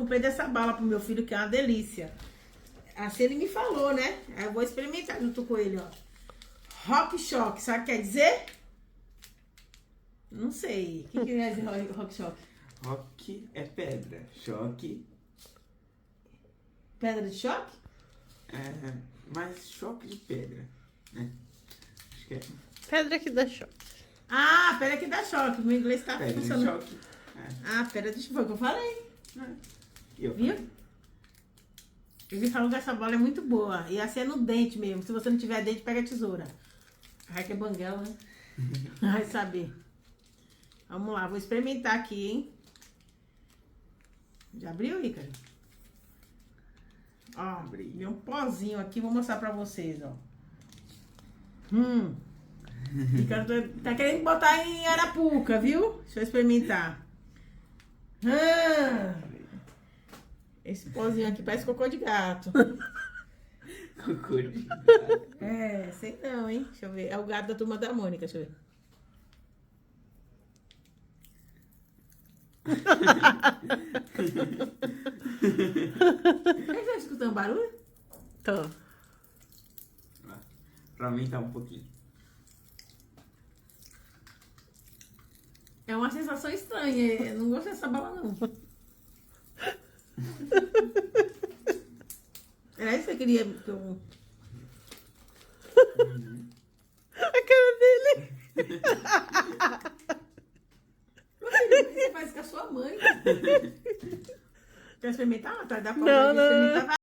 comprei dessa bala pro meu filho, que é uma delícia. Assim ele me falou, né? Aí eu vou experimentar junto com ele, ó. Rock Shock, sabe o que quer dizer? Não sei. O que quer dizer Rock Shock? Rock é pedra. Choque Pedra de choque? é mais choque de pedra, né? Acho que é Pedra que dá choque. Ah, pedra que dá choque. Meu inglês tá pedra de funcionando. choque. Ah, pedra de choque. Foi o que eu falei. Eu Viu? Ele falou que essa bola é muito boa. E assim é no dente mesmo. Se você não tiver dente, pega a tesoura. Ai, que é banguela, né? Vai saber. Vamos lá, vou experimentar aqui, hein? Já abriu, Ícaro? Ó, Abri. veio um pozinho aqui, vou mostrar pra vocês, ó. Ícaro tá querendo botar em Arapuca, viu? Deixa eu experimentar. Esse pozinho aqui parece cocô de gato. Cocô de gato. É, sei não, hein? Deixa eu ver. É o gato da Turma da Mônica, deixa eu ver. Você tá escutando barulho? Tô. Pra aumentar um pouquinho. É uma sensação estranha. Eu não gosto dessa bala, não. Era isso que você queria que eu... A cara dele. Você faz com a sua mãe. Quer experimentar? Tá, dá pra Não, não. experimentar.